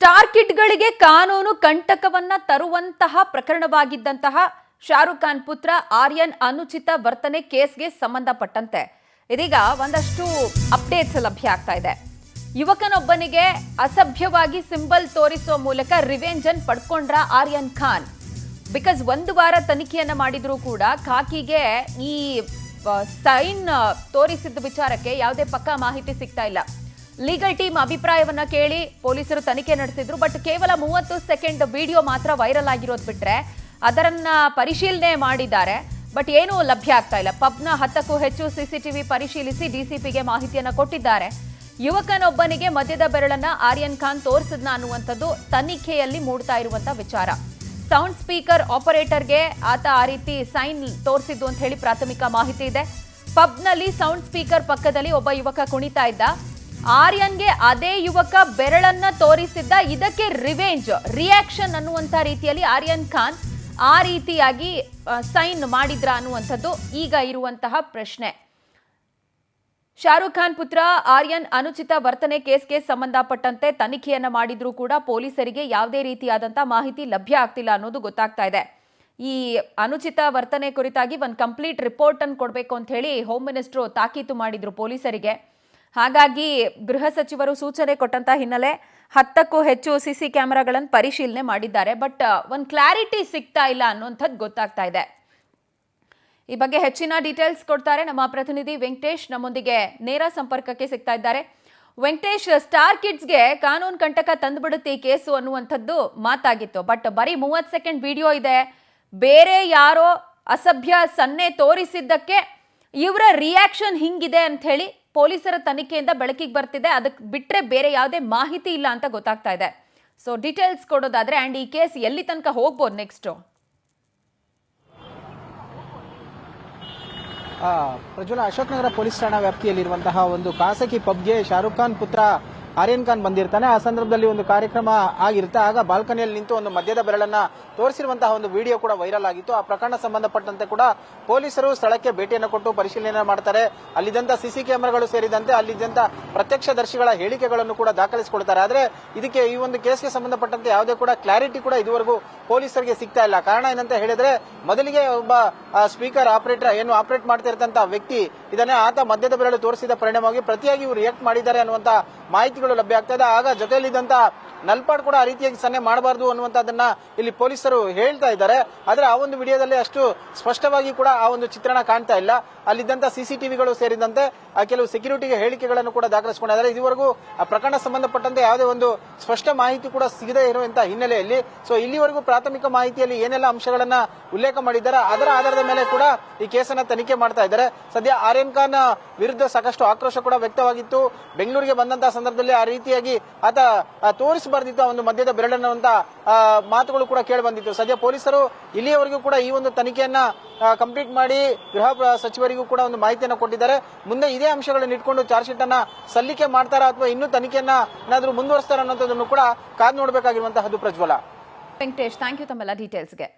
Star ಕಿಡ್ಗಳಿಗೆ ಕಾನೂನು ಕಂಟಕವನ್ನ ತರುವಂತಹ ಪ್ರಕರಣವಾಗಿದ್ದಂತಹ ಶಾರುಖ್ ಖಾನ್ ಪುತ್ರ ಆರ್ಯನ್ ಅನುಚಿತ ವರ್ತನೆ ಕೇಸ್ಗೆ ಸಂಬಂಧಪಟ್ಟಂತೆ ಇದೀಗ ಒಂದಷ್ಟು ಅಪ್ಡೇಟ್ಸ್ ಲಭ್ಯ ಆಗ್ತಾ ಇದೆ. ಯುವಕನೊಬ್ಬನಿಗೆ ಅಸಭ್ಯವಾಗಿ ಸಿಂಬಲ್ ತೋರಿಸುವ ಮೂಲಕ ರಿವೆಂಜ್ ಅನ್ನು ಪಡ್ಕೊಂಡ್ರ ಆರ್ಯನ್ ಖಾನ್. ಬಿಕಾಸ್ ಒಂದು ವಾರ ತನಿಖೆಯನ್ನ ಮಾಡಿದ್ರು ಕೂಡ ಖಾಕಿಗೆ ಈ ಸೈನ್ ತೋರಿಸಿದ ವಿಚಾರಕ್ಕೆ ಯಾವುದೇ ಪಕ್ಕಾ ಮಾಹಿತಿ ಸಿಗ್ತಾ ಇಲ್ಲ. ಲೀಗಲ್ ಟೀಮ್ ಅಭಿಪ್ರಾಯವನ್ನ ಕೇಳಿ ಪೊಲೀಸರು ತನಿಖೆ ನಡೆಸಿದ್ರು. ಬಟ್ ಕೇವಲ 30 ಸೆಕೆಂಡ್ ವಿಡಿಯೋ ಮಾತ್ರ ವೈರಲ್ ಆಗಿರೋದು ಬಿಟ್ರೆ ಅದರನ್ನ ಪರಿಶೀಲನೆ ಮಾಡಿದ್ದಾರೆ. ಬಟ್ ಏನೂ ಲಭ್ಯ ಆಗ್ತಾ ಇಲ್ಲ. ಪಬ್ನ 10ಕ್ಕೂ ಹೆಚ್ಚು ಸಿಸಿಟಿವಿ ಪರಿಶೀಲಿಸಿ ಡಿಸಿಪಿಗೆ ಮಾಹಿತಿಯನ್ನ ಕೊಟ್ಟಿದ್ದಾರೆ. ಯುವಕನೊಬ್ಬನಿಗೆ ಮಧ್ಯದ ಬೆರಳನ್ನ ಆರ್ಯನ್ ಖಾನ್ ತೋರಿಸಿದ್ನ ಅನ್ನುವಂಥದ್ದು ತನಿಖೆಯಲ್ಲಿ ಮೂಡ್ತಾ ಇರುವಂತ ವಿಚಾರ. ಸೌಂಡ್ ಸ್ಪೀಕರ್ ಆಪರೇಟರ್ಗೆ ಆತ ಆ ರೀತಿ ಸೈನ್ ತೋರಿಸಿದ್ದು ಅಂತ ಹೇಳಿ ಪ್ರಾಥಮಿಕ ಮಾಹಿತಿ ಇದೆ. ಪಬ್ನಲ್ಲಿ ಸೌಂಡ್ ಸ್ಪೀಕರ್ ಪಕ್ಕದಲ್ಲಿ ಒಬ್ಬ ಯುವಕ ಕುಣಿತಾ ಇದ್ದ. ಆರ್ಯನ್ಗೆ ಅದೇ ಯುವಕ ಬೆರಳನ್ನ ತೋರಿಸಿದ್ದ. ಇದಕ್ಕೆ ರಿಯಾಕ್ಷನ್ ಅನ್ನುವಂತ ರೀತಿಯಲ್ಲಿ ಆರ್ಯನ್ ಖಾನ್ ಆ ರೀತಿಯಾಗಿ ಸೈನ್ ಮಾಡಿದ್ರ ಅನ್ನುವಂಥದ್ದು ಈಗ ಇರುವಂತಹ ಪ್ರಶ್ನೆ. ಶಾರುಖ್ ಖಾನ್ ಪುತ್ರ ಆರ್ಯನ್ ಅನುಚಿತ ವರ್ತನೆ ಕೇಸ್ಗೆ ಸಂಬಂಧಪಟ್ಟಂತೆ ತನಿಖೆಯನ್ನ ಮಾಡಿದ್ರೂ ಕೂಡ ಪೊಲೀಸರಿಗೆ ಯಾವುದೇ ರೀತಿಯಾದಂತಹ ಮಾಹಿತಿ ಲಭ್ಯ ಆಗ್ತಿಲ್ಲ ಅನ್ನೋದು ಗೊತ್ತಾಗ್ತಾ ಇದೆ. ಈ ಅನುಚಿತ ವರ್ತನೆ ಕುರಿತಾಗಿ ಒಂದು ಕಂಪ್ಲೀಟ್ ರಿಪೋರ್ಟ್ ಅನ್ನು ಕೊಡಬೇಕು ಅಂತ ಹೇಳಿ ಹೋಮ್ ಮಿನಿಸ್ಟರ್ ತಾಕೀತು ಮಾಡಿದ್ರು ಪೊಲೀಸರಿಗೆ. ಹಾಗಾಗಿ ಗೃಹ ಸಚಿವರು ಸೂಚನೆ ಕೊಟ್ಟಂತ ಹಿನ್ನೆಲೆ 10ಕ್ಕೂ ಹೆಚ್ಚು ಸಿಸಿ ಕ್ಯಾಮೆರಾಗಳನ್ನು ಪರಿಶೀಲನೆ ಮಾಡಿದ್ದಾರೆ. ಬಟ್ ಒಂದು ಕ್ಲಾರಿಟಿ ಸಿಗ್ತಾ ಇಲ್ಲ ಅನ್ನುವಂಥದ್ದು ಗೊತ್ತಾಗ್ತಾ ಇದೆ. ಈ ಬಗ್ಗೆ ಹೆಚ್ಚಿನ ಡೀಟೇಲ್ಸ್ ಕೊಡ್ತಾರೆ ನಮ್ಮ ಪ್ರತಿನಿಧಿ ವೆಂಕಟೇಶ್. ನಮ್ಮೊಂದಿಗೆ ನೇರ ಸಂಪರ್ಕಕ್ಕೆ ಸಿಗ್ತಾ ಇದ್ದಾರೆ. ವೆಂಕಟೇಶ್, ಸ್ಟಾರ್ ಕಿಡ್ಸ್ಗೆ ಕಾನೂನು ಕಂಟಕ ತಂದುಬಿಡುತ್ತೆ ಈ ಕೇಸು ಅನ್ನುವಂಥದ್ದು ಮಾತಾಗಿತ್ತು. ಬಟ್ ಬರೀ 30 ಸೆಕೆಂಡ್ ವಿಡಿಯೋ ಇದೆ. ಬೇರೆ ಯಾರೋ ಅಸಭ್ಯ ಸನ್ನೆ ತೋರಿಸಿದ್ದಕ್ಕೆ ಇವರ ರಿಯಾಕ್ಷನ್ ಹಿಂಗಿದೆ ಅಂತ ಹೇಳಿ ಪೊಲೀಸರ ತನಿಖೆಯಿಂದ ಬೆಳಕಿಗೆ ಬರ್ತಿದೆ. ಅದಕ್ಕೆ ಬಿಟ್ರೆ ಬೇರೆ ಯಾವುದೇ ಮಾಹಿತಿ ಇಲ್ಲ ಅಂತ ಗೊತ್ತಾಗ್ತಾ ಇದೆ. ಸೊ ಡೀಟೇಲ್ಸ್ ಕೊಡೋದಾದ್ರೆ ಅಂಡ್ ಈ ಕೇಸ್ ಎಲ್ಲಿ ತನಕ ಹೋಗ್ಬೋದು ನೆಕ್ಸ್ಟ್? ಪ್ರಜ್ವಲ, ಅಶೋಕ್ ನಗರ ಪೊಲೀಸ್ ಠಾಣಾ ವ್ಯಾಪ್ತಿಯಲ್ಲಿರುವಂತಹ ಒಂದು ಖಾಸಗಿ ಪಬ್ಗೆ ಶಾರುಖ್ ಖಾನ್ ಪುತ್ರ ಆರ್ಯನ್ ಖಾನ್ ಬಂದಿರ್ತಾನೆ. ಆ ಸಂದರ್ಭದಲ್ಲಿ ಒಂದು ಕಾರ್ಯಕ್ರಮ ಆಗಿರುತ್ತೆ. ಆಗ ಬಾಲ್ಕನಿಯಲ್ಲಿ ನಿಂತು ಒಂದು ಮದ್ಯದ ಬೆರಳನ್ನ ತೋರಿಸಿರುವಂತಹ ಒಂದು ವಿಡಿಯೋ ಕೂಡ ವೈರಲ್ ಆಗಿತ್ತು. ಆ ಪ್ರಕರಣ ಸಂಬಂಧಪಟ್ಟಂತೆ ಕೂಡ ಪೊಲೀಸರು ಸ್ಥಳಕ್ಕೆ ಭೇಟಿಯನ್ನು ಕೊಟ್ಟು ಪರಿಶೀಲನೆ ಮಾಡ್ತಾರೆ. ಅಲ್ಲಿದ್ದಂತ ಸಿಸಿ ಕ್ಯಾಮೆರಾಗಳು ಸೇರಿದಂತೆ ಅಲ್ಲಿದ್ದಂತ ಪ್ರತ್ಯಕ್ಷದರ್ಶಿಗಳ ಹೇಳಿಕೆಗಳನ್ನು ಕೂಡ ದಾಖಲಿಸಿಕೊಳ್ತಾರೆ. ಆದ್ರೆ ಇದಕ್ಕೆ ಈ ಒಂದು ಕೇಸ್ಗೆ ಸಂಬಂಧಪಟ್ಟಂತೆ ಯಾವುದೇ ಕೂಡ ಕ್ಲಾರಿಟಿ ಕೂಡ ಇದುವರೆಗೂ ಪೊಲೀಸರಿಗೆ ಸಿಗ್ತಾ ಇಲ್ಲ. ಕಾರಣ ಏನಂತ ಹೇಳಿದ್ರೆ, ಮೊದಲಿಗೆ ಒಬ್ಬ ಸ್ಪೀಕರ್ ಆಪರೇಟರ್ ಏನು ಆಪರೇಟ್ ಮಾಡ್ತಿರ್ತಂತ ವ್ಯಕ್ತಿ ಇದನ್ನೇ ಆತ ಮದ್ಯದ ಬೆರಳು ತೋರಿಸಿದ ಪರಿಣಾಮವಾಗಿ ಪ್ರತಿಯಾಗಿ ಇವರು ರಿಯಾಕ್ಟ್ ಮಾಡಿದ್ದಾರೆ ಅನ್ನುವಂತ ಮಾಹಿತಿಗಳು ಲಭ್ಯ ಆಗ್ತಾ ಇದೆ. ಆಗ ಜೊತೆಯಲ್ಲಿದ್ದಂತ ನಲ್ಪಾಡ್ ಕೂಡ ಆ ರೀತಿಯಾಗಿ ಸನ್ನೆ ಮಾಡಬಾರದು ಅನ್ನುವಂಥದ್ದನ್ನ ಇಲ್ಲಿ ಪೊಲೀಸರು ಹೇಳ್ತಾ ಇದ್ದಾರೆ. ಆದ್ರೆ ಆ ಒಂದು ವಿಡಿಯೋದಲ್ಲಿ ಅಷ್ಟು ಸ್ಪಷ್ಟವಾಗಿ ಕೂಡ ಆ ಒಂದು ಚಿತ್ರಣ ಕಾಣ್ತಾ ಇಲ್ಲ. ಅಲ್ಲಿದ್ದಂತ ಸಿಸಿಟಿವಿಗಳು ಸೇರಿದಂತೆ ಕೆಲವು ಸೆಕ್ಯೂರಿಟಿಗೆ ಹೇಳಿಕೆಗಳನ್ನು ಕೂಡ ದಾಖಲಿಸಿಕೊಂಡಿದ್ದಾರೆ. ಇದುವರೆಗೂ ಆ ಪ್ರಕರಣ ಸಂಬಂಧಪಟ್ಟಂತೆ ಯಾವುದೇ ಒಂದು ಸ್ಪಷ್ಟ ಮಾಹಿತಿ ಕೂಡ ಸಿಗದೇ ಇರುವಂತಹ ಹಿನ್ನೆಲೆಯಲ್ಲಿ ಇಲ್ಲಿವರೆಗೂ ಪ್ರಾಥಮಿಕ ಮಾಹಿತಿಯಲ್ಲಿ ಏನೆಲ್ಲ ಅಂಶಗಳನ್ನ ಉಲ್ಲೇಖ ಮಾಡಿದ್ದಾರೆ ಅದರ ಆಧಾರದ ಮೇಲೆ ಕೂಡ ಈ ಕೇಸನ್ನ ತನಿಖೆ ಮಾಡ್ತಾ ಇದ್ದಾರೆ. ಸದ್ಯ ಆರ್ಯನ್ ಖಾನ್ ವಿರುದ್ಧ ಸಾಕಷ್ಟು ಆಕ್ರೋಶ ಕೂಡ ವ್ಯಕ್ತವಾಗಿತ್ತು. ಬೆಂಗಳೂರಿಗೆ ಬಂದಂತಹ ಸಂದರ್ಭದಲ್ಲಿ ಆ ರೀತಿಯಾಗಿ ಆತ ತೋರಿಸಬಾರ್ದಿತ್ತು ಒಂದು ಮದ್ಯದ ಬೆರಳನ್ನುವಂತ ಮಾತುಗಳು ಕೂಡ ಕೇಳಿ ಬಂದಿತ್ತು. ಸದ್ಯ ಪೊಲೀಸರು ಇಲ್ಲಿಯವರೆಗೂ ಕೂಡ ಈ ಒಂದು ತನಿಖೆಯನ್ನ ಕಂಪ್ಲೀಟ್ ಮಾಡಿ ಗೃಹ ಸಚಿವರಿಗೂ ಕೂಡ ಒಂದು ಮಾಹಿತಿಯನ್ನು ಕೊಟ್ಟಿದ್ದಾರೆ. ಮುಂದೆ ಇದೇ ಅಂಶಗಳನ್ನು ಇಟ್ಕೊಂಡು ಚಾರ್ಜ್ ಶೀಟ್ ಅನ್ನ ಸಲ್ಲಿಕೆ ಮಾಡ್ತಾರಾ ಅಥವಾ ಇನ್ನೂ ತನಿಖೆಯನ್ನ ಏನಾದರೂ ಮುಂದುವರಿಸ್ತಾರ ಅನ್ನೋದನ್ನು ಕೂಡ ಕಾದು ನೋಡಬೇಕಾಗಿರುವಂತಹದ್ದು. ಪ್ರಜ್ವಲ, ವೆಂಕಟೇಶ್, ಥ್ಯಾಂಕ್ ಯು ತಮ್ಮೆಲ್ಲ ಡೀಟೇಲ್ಸ್ಗೆ.